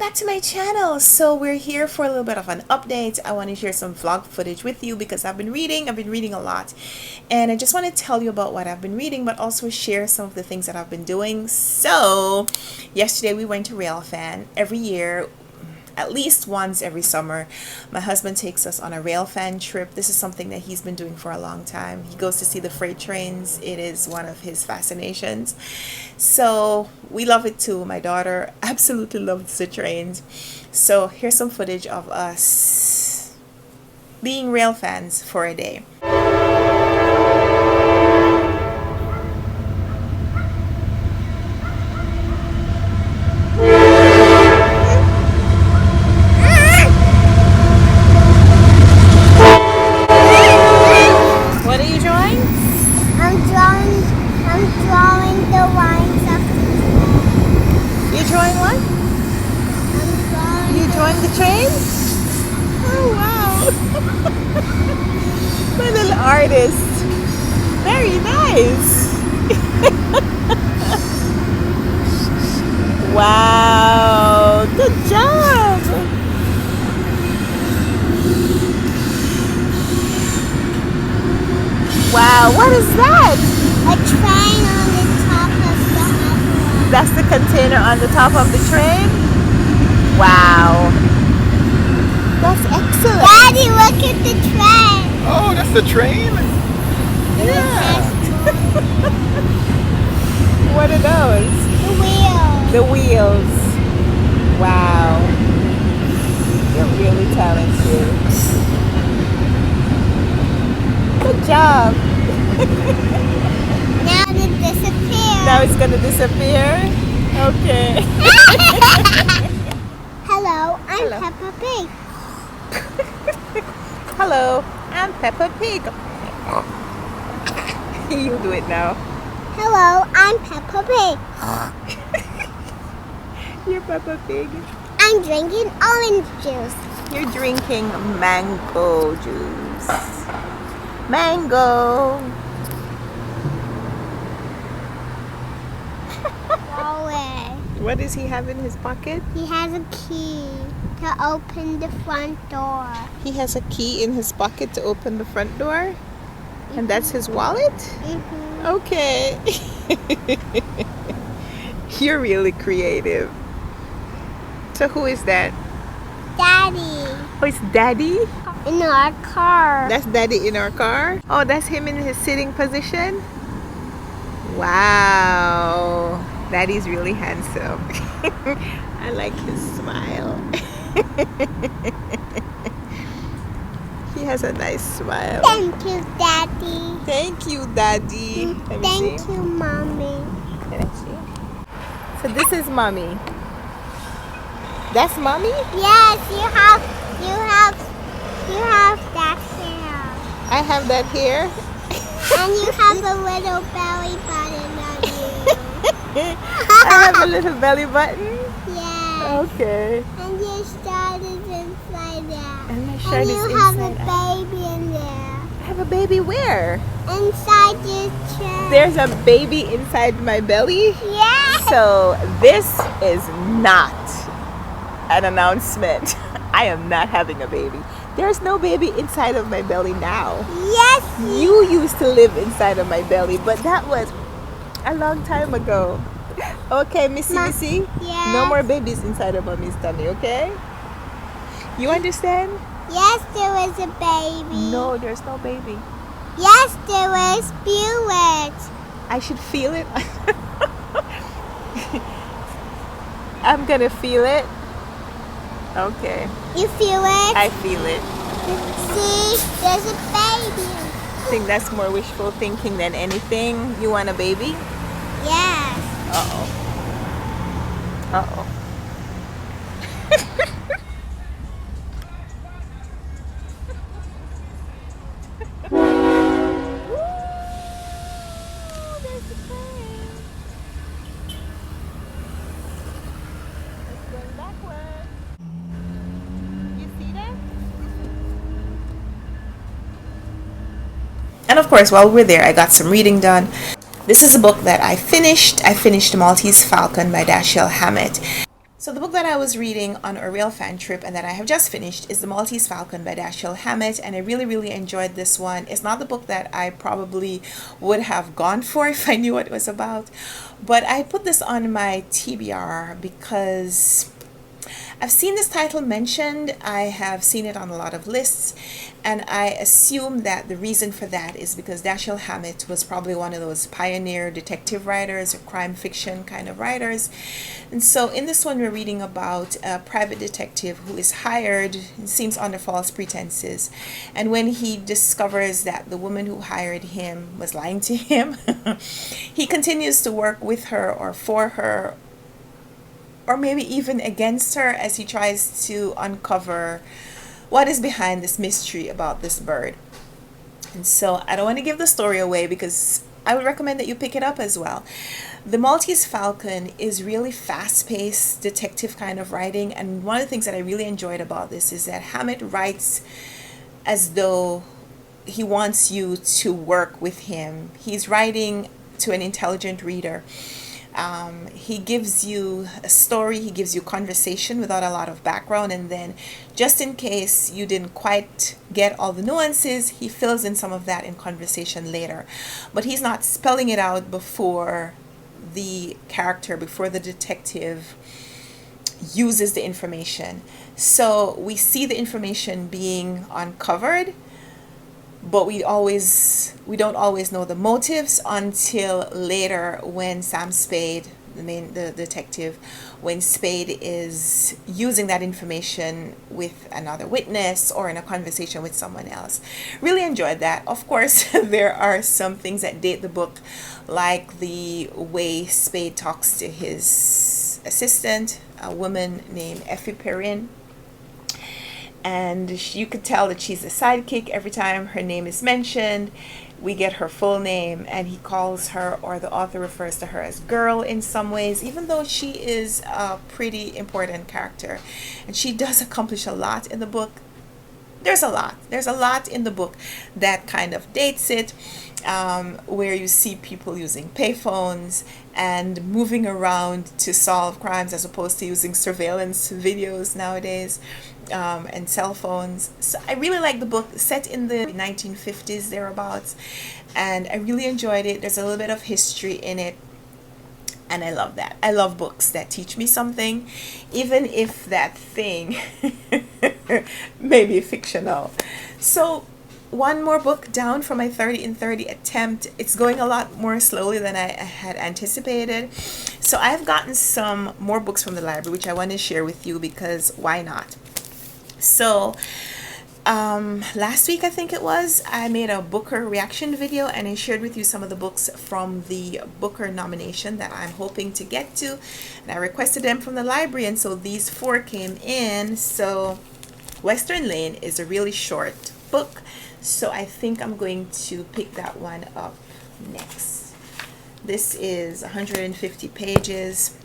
back to my channel. So we're here for a little bit of an update. I want to share some vlog footage with you because I've been reading a lot, and I just want to tell you about what I've been reading, but also share some of the things that I've been doing. So yesterday we went to Railfan. Every year, at least once every summer, my husband takes us on a Railfan trip. This is something that he's been doing for a long time. He goes to see the freight trains. It is one of his fascinations. So we love it too. My daughter absolutely loves the trains. So here's some footage of us being rail fans for a day. My little artist. Very nice. Wow, good job. Wow, what is that? A train on the top of the other. That's the container on the top of the train? Wow. That's excellent. Daddy, look at the train. Oh, that's the train? Yeah. What are those? The wheels. The wheels. Wow. You're really talented. Good job. Now it disappears. Now it's gonna disappear? Okay. Hello, I'm Hello. Peppa Pig. Hello, I'm Peppa Pig. You do it now. Hello, I'm Peppa Pig. You're Peppa Pig. I'm drinking orange juice. You're drinking mango juice. Mango. Go away. What does he have in his pocket? He has a key to open the front door. He has a key in his pocket to open the front door? And that's his wallet? Mm-hmm. Okay. You're really creative. So who is that? Daddy. Oh, it's Daddy? In our car. That's Daddy in our car? Oh, that's him in his sitting position? Wow. Daddy's really handsome. I like his smile. He has a nice smile. Thank you, Daddy. Thank you, Daddy. Let me Thank see. you, Mommy. Can I see? So this is Mommy. That's Mommy? Yes, you have that hair. I have that here. And you have a little belly button on you. I have a little belly button. Yes. Okay. And your shirt is inside there. And my shirt And is you have inside a out. baby in there. I have a baby where? Inside your chest. There's a baby inside my belly? Yes. So this is not an announcement. I am not having a baby. There's no baby inside of my belly now. Yes. You used to live inside of my belly, but that was a long time ago. Okay, Missy. Yes. No more babies inside of mommy's tummy, okay? You understand? Yes, there was a baby. No, there's no baby. Yes, there was. Feel it. I should feel it. I'm gonna feel it. Okay. You feel it? I feel it. See, there's a baby. I think that's more wishful thinking than anything. You want a baby? Yes. Uh-oh. Uh-oh. And of course, while we're there, I got some reading done. This is a book that I finished. I finished Maltese Falcon by Dashiell Hammett. So the book that I was reading on a real fan trip and that I have just finished is The Maltese Falcon by Dashiell Hammett, and I really, really enjoyed this one. It's not the book that I probably would have gone for if I knew what it was about, but I put this on my TBR because I've seen this title mentioned, I have seen it on a lot of lists, and I assume that the reason for that is because Dashiell Hammett was probably one of those pioneer detective writers or crime fiction kind of writers. And so in this one, we're reading about a private detective who is hired, it seems under false pretenses. And when he discovers that the woman who hired him was lying to him, he continues to work with her or for her, or maybe even against her, as he tries to uncover what is behind this mystery about this bird. And so I don't want to give the story away because I would recommend that you pick it up as well. The Maltese Falcon is really fast-paced detective kind of writing, and one of the things that I really enjoyed about this is that Hammett writes as though he wants you to work with him. He's writing to an intelligent reader. He gives you a story, he gives you conversation without a lot of background, and then just in case you didn't quite get all the nuances, he fills in some of that in conversation later. But he's not spelling it out before the character, before the detective uses the information. So we see the information being uncovered, but we don't always know the motives until later when Sam Spade, the detective, when Spade is using that information with another witness or in a conversation with someone else. Really enjoyed that. Of course, there are some things that date the book, like the way Spade talks to his assistant, a woman named Effie Perrin. And you could tell that she's a sidekick. Every time her name is mentioned, we get her full name, and he calls her, or the author refers to her as girl in some ways, even though she is a pretty important character. And she does accomplish a lot in the book. There's a lot in the book that kind of dates it, where you see people using payphones and moving around to solve crimes as opposed to using surveillance videos nowadays, and cell phones. So I really like the book, set in the 1950s thereabouts, and I really enjoyed it. There's a little bit of history in it, and I love that. I love books that teach me something, even if that thing may be fictional. So one more book down from my 30 in 30 attempt. It's going a lot more slowly than I had anticipated. So I've gotten some more books from the library, which I want to share with you because why not? So last week, I think it was, I made a Booker reaction video and I shared with you some of the books from the Booker nomination that I'm hoping to get to, and I requested them from the library, and so these 4 came in. So Western Lane is a really short book, so I think I'm going to pick that one up next. This is 150 pages.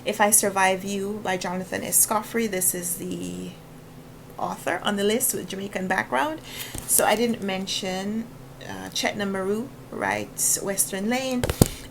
If I Survive You by Jonathan Escoffrey. This is the author on the list with Jamaican background. So I didn't mention Chetna Maru writes Western Lane.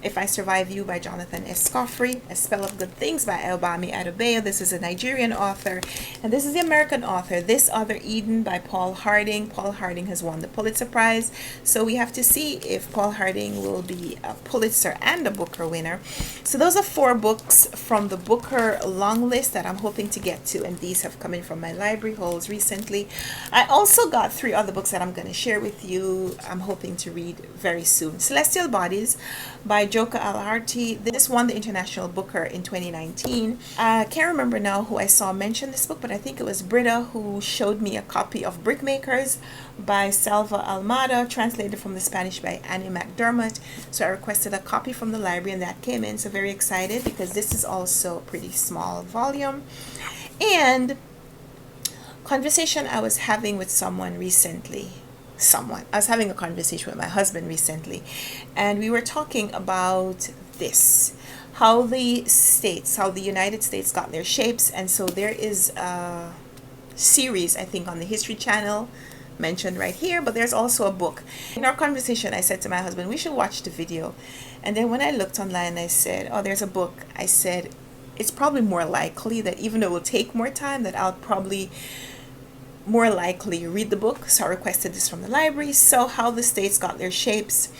If I Survive You by Jonathan Escoffrey. A Spell of Good Things by Albami Adebayo. This is a Nigerian author, and this is the American author. This Other Eden by Paul Harding. Paul Harding has won the Pulitzer Prize, so we have to see if Paul Harding will be a Pulitzer and a Booker winner. So those are 4 books from the Booker long list that I'm hoping to get to, and these have come in from my library hauls recently. I also got 3 other books that I'm going to share with you. I'm hoping to read very soon. Celestial Bodies by Joka Al-Harti. This won the International Booker in 2019. I can't remember now who I saw mention this book, but I think it was Britta who showed me a copy of Brickmakers by Salva Almada, translated from the Spanish by Annie McDermott. So I requested a copy from the library, and that came in. So very excited because this is also a pretty small volume. And conversation I was having with someone recently. I was having a conversation with my husband recently, and we were talking about this, how the United States got their shapes. And so there is a series, I think, on the History Channel mentioned right here, but there's also a book. In our conversation, I said to my husband, we should watch the video. And then when I looked online, I said, oh, there's a book. I said, it's probably more likely that even though it will take more time, that I'll probably more likely read the book. So I requested this from the library. So How the States Got Their Shapes.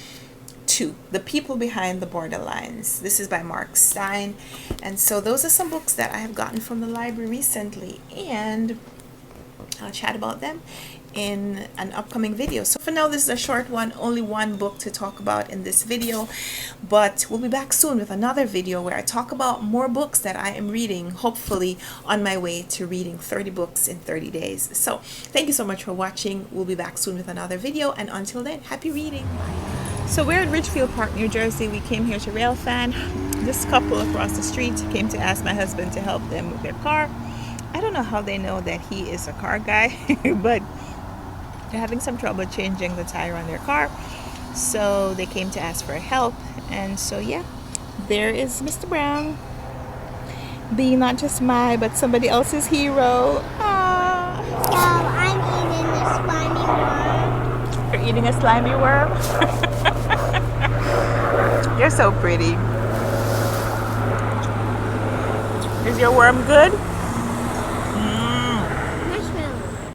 2, The People Behind the Borderlines. This is by Mark Stein. And so those are some books that I have gotten from the library recently, and I'll chat about them in an upcoming video. So for now, this is a short one, only one book to talk about in this video, but we'll be back soon with another video where I talk about more books that I am reading, hopefully on my way to reading 30 books in 30 days. So thank you so much for watching. We'll be back soon with another video, and until then, happy reading. Bye. So we're in Ridgefield Park, New Jersey. We came here to Railfan. This couple across the street came to ask my husband to help them with their car. I don't know how they know that he is a car guy, but they're having some trouble changing the tire on their car. So they came to ask for help. And so yeah, there is Mr. Brown, being not just my, but somebody else's hero. Aww. So I'm eating the slimy worm. You're eating a slimy worm? You're so pretty. Is your worm good?